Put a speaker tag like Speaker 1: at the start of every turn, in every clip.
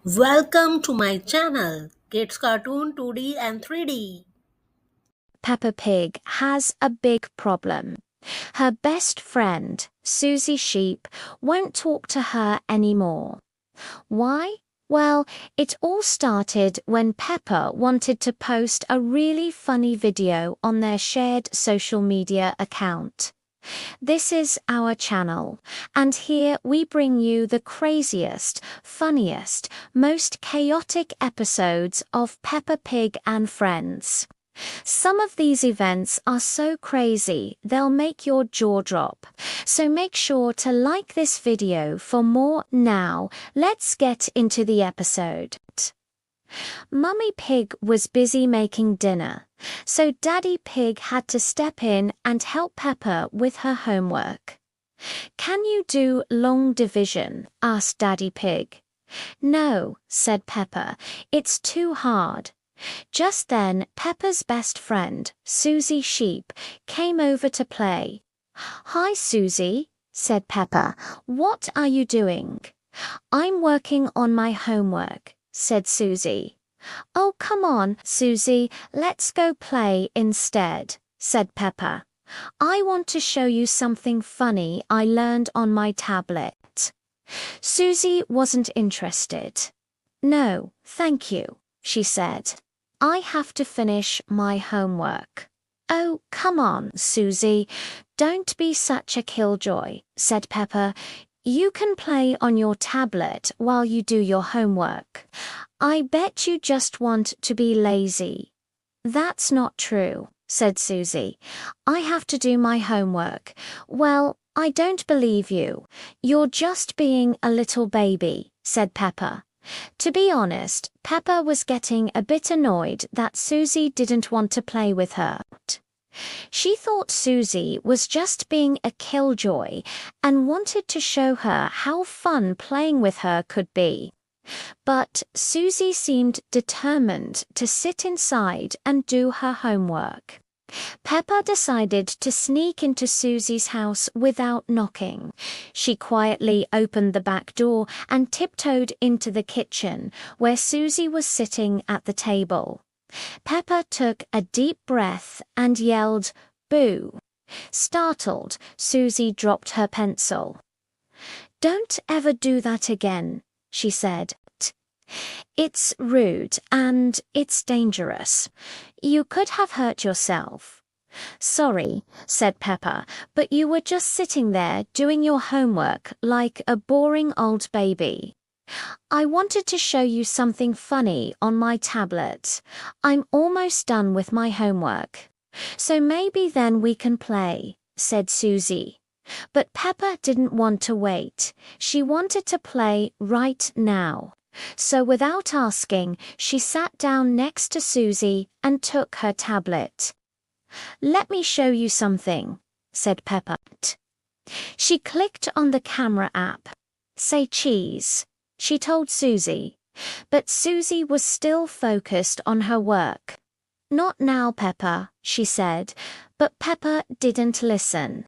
Speaker 1: Welcome to my channel, Kids Cartoon 2D and 3D.
Speaker 2: Peppa Pig has a big problem. Her best friend, Suzy Sheep, won't talk to her anymore. Why? Well, it all started when Peppa wanted to post a really funny video on their shared social media account. This is our channel, and here we bring you the craziest, funniest, most chaotic episodes of Peppa Pig and Friends. Some of these events are so crazy they'll make your jaw drop. So make sure to like this video for more now. Let's get into the episode. Mummy Pig was busy making dinner, so Daddy Pig had to step in and help Peppa with her homework. "Can you do long division?" asked Daddy Pig. "No," said Peppa, "it's too hard." Just then, Peppa's best friend, Suzy Sheep, came over to play. "Hi, Suzy," said Peppa. "What are you doing?" "I'm working on my homework," said Suzy. "Oh, come on, Suzy, let's go play instead," said Peppa. "I want to show you something funny I learned on my tablet." Suzy wasn't interested. "No, thank you," she said. "I have to finish my homework." "Oh, come on, Suzy. Don't be such a killjoy," said Peppa. "You can play on your tablet while you do your homework. I bet you just want to be lazy." "That's not true," said Suzy. "I have to do my homework." "Well, I don't believe you. You're just being a little baby," said Peppa. To be honest, Peppa was getting a bit annoyed that Suzy didn't want to play with her. She thought Suzy was just being a killjoy and wanted to show her how fun playing with her could be. But Suzy seemed determined to sit inside and do her homework. Peppa decided to sneak into Suzy's house without knocking. She quietly opened the back door and tiptoed into the kitchen, where Suzy was sitting at the table. Peppa took a deep breath and yelled, "Boo!" Startled, Suzy dropped her pencil. "Don't ever do that again," she said. "It's rude and it's dangerous. You could have hurt yourself." "Sorry," said Peppa, "but you were just sitting there doing your homework like a boring old baby. I wanted to show you something funny on my tablet. I'm almost done with my homework. So maybe then we can play," said Suzy. But Peppa didn't want to wait. She wanted to play right now. So without asking, she sat down next to Suzy and took her tablet. "Let me show you something," said Peppa. She clicked on the camera app. "Say cheese," she told Suzy. But Suzy was still focused on her work. "Not now, Peppa," she said, but Peppa didn't listen.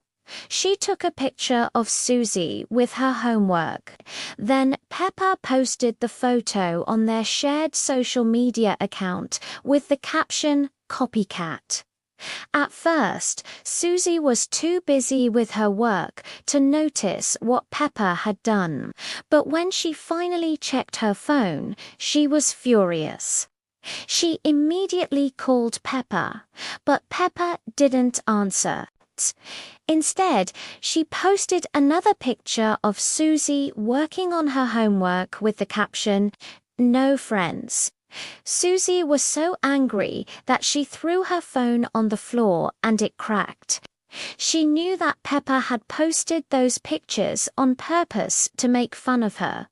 Speaker 2: She took a picture of Suzy with her homework. Then Peppa posted the photo on their shared social media account with the caption, "Copycat." At first, Suzy was too busy with her work to notice what Peppa had done, but when she finally checked her phone, she was furious. She immediately called Peppa, but Peppa didn't answer. Instead, she posted another picture of Suzy working on her homework with the caption, "No friends." Suzy was so angry that she threw her phone on the floor and it cracked. She knew that Peppa had posted those pictures on purpose to make fun of her.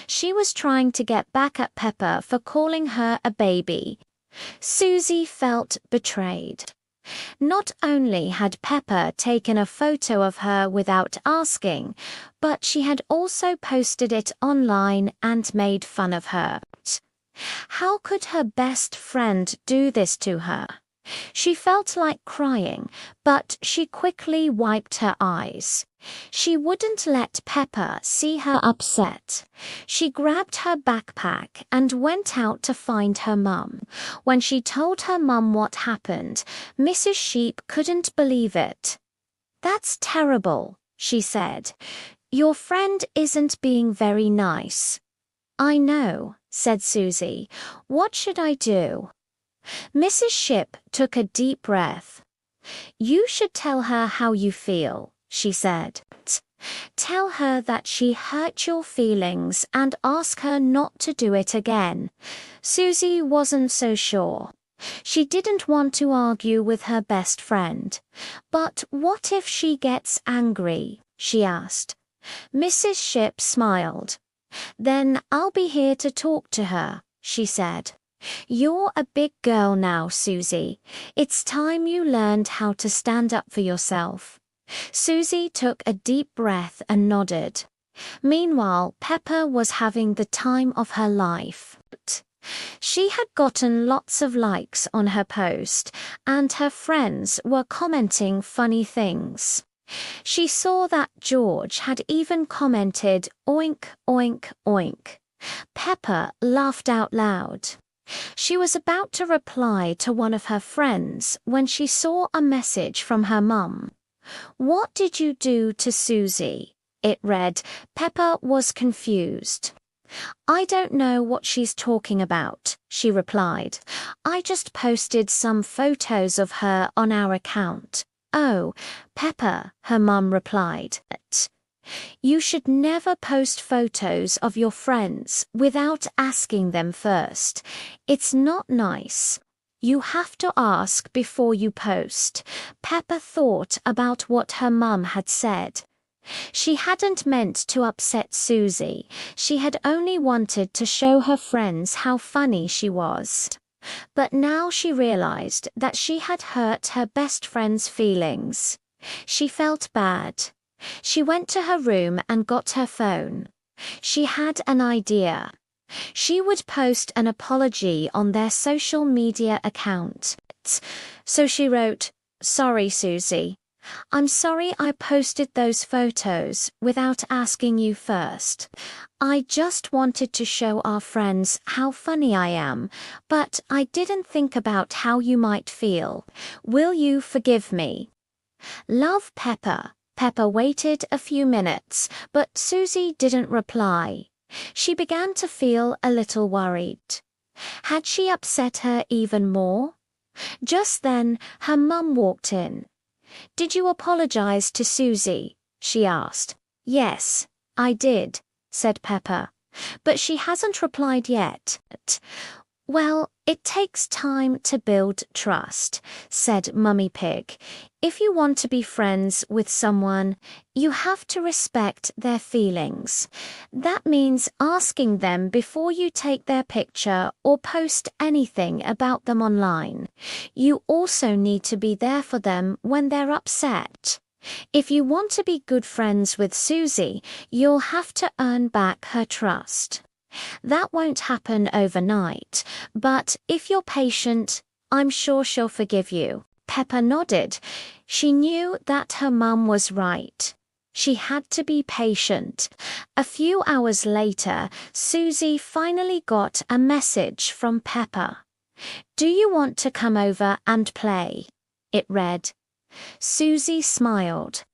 Speaker 2: She was trying to get back at Peppa for calling her a baby. Suzy felt betrayed. Not only had Peppa taken a photo of her without asking, but she had also posted it online and made fun of her. How could her best friend do this to her? She felt like crying, but she quickly wiped her eyes. She wouldn't let Peppa see her upset. She grabbed her backpack and went out to find her mum. When she told her mum what happened, Mrs. Sheep couldn't believe it. "That's terrible," she said. "Your friend isn't being very nice." "I know," said Suzy. "What should I do?" Mrs. Sheep took a deep breath. "You should tell her how you feel," she said. "Tell her that she hurt your feelings and ask her not to do it again." Suzy wasn't so sure. She didn't want to argue with her best friend. "But what if she gets angry?" she asked. Mrs. Sheep smiled. "Then I'll be here to talk to her," she said. "You're a big girl now, Suzy. It's time you learned how to stand up for yourself." Suzy took a deep breath and nodded. Meanwhile, Peppa was having the time of her life. She had gotten lots of likes on her post, and her friends were commenting funny things. She saw that George had even commented "oink, oink, oink." Peppa laughed out loud. She was about to reply to one of her friends when she saw a message from her mum. "What did you do to Suzy?" it read. Peppa was confused. "I don't know what she's talking about," she replied. "I just posted some photos of her on our account." "Oh, Peppa," her mum replied. "You should never post photos of your friends without asking them first. It's not nice. You have to ask before you post." Peppa thought about what her mum had said. She hadn't meant to upset Suzy. She had only wanted to show her friends how funny she was. But now she realized that she had hurt her best friend's feelings. She felt bad. She went to her room and got her phone. She had an idea. She would post an apology on their social media account. So she wrote, "Sorry, Suzy. I'm sorry I posted those photos without asking you first. I just wanted to show our friends how funny I am, but I didn't think about how you might feel. Will you forgive me? Love, Peppa." Peppa waited a few minutes, but Suzy didn't reply. She began to feel a little worried. Had she upset her even more? Just then, her mum walked in. "Did you apologize to Suzy?" she asked. "Yes, I did," said Peppa. "But she hasn't replied yet." "Well, it takes time to build trust," said Mummy Pig. "If you want to be friends with someone, you have to respect their feelings. That means asking them before you take their picture or post anything about them online. You also need to be there for them when they're upset. If you want to be good friends with Suzy, you'll have to earn back her trust. That won't happen overnight, but if you're patient, I'm sure she'll forgive you." Peppa nodded. She knew that her mum was right. She had to be patient. A few hours later, Suzy finally got a message from Peppa. "Do you want to come over and play?" it read. Suzy smiled.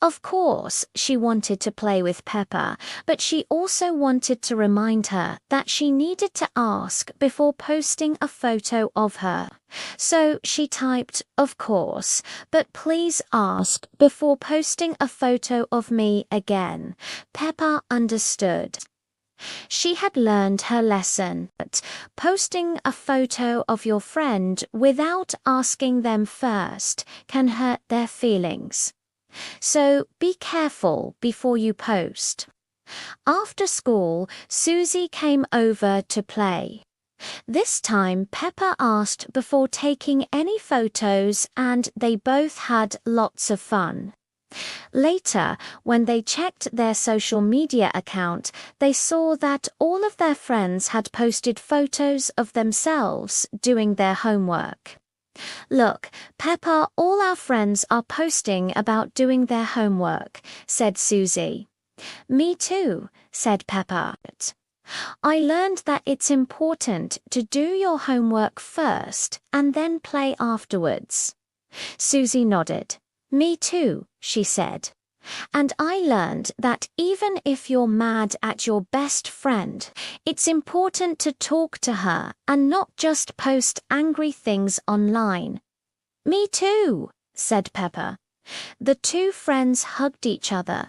Speaker 2: Of course, she wanted to play with Peppa, but she also wanted to remind her that she needed to ask before posting a photo of her. So she typed, "Of course, but please ask before posting a photo of me again." Peppa understood. She had learned her lesson that posting a photo of your friend without asking them first can hurt their feelings. So be careful before you post. After school, Suzy came over to play. This time, Peppa asked before taking any photos, and they both had lots of fun. Later, when they checked their social media account, they saw that all of their friends had posted photos of themselves doing their homework. Look, Peppa, all our friends are posting about doing their homework, said Suzy. Me too, said Peppa. I learned that it's important to do your homework first and then play afterwards. Suzy nodded. Me too, she said. And I learned that even if you're mad at your best friend, it's important to talk to her and not just post angry things online. Me too, said Peppa. The two friends hugged each other.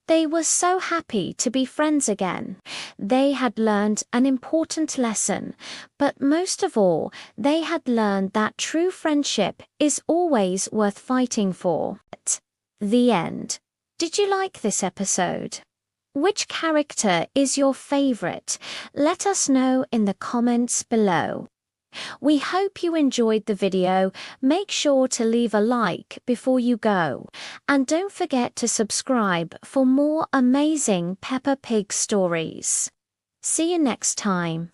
Speaker 2: They were so happy to be friends again. They had learned an important lesson, but most of all, they had learned that true friendship is always worth fighting for. The end. Did you like this episode? Which character is your favorite? Let us know in the comments below. We hope you enjoyed the video. Make sure to leave a like before you go. And don't forget to subscribe for more amazing Peppa Pig stories. See you next time.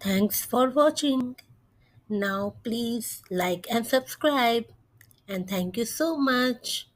Speaker 1: Thanks for watching. Now please like and subscribe. And thank you so much.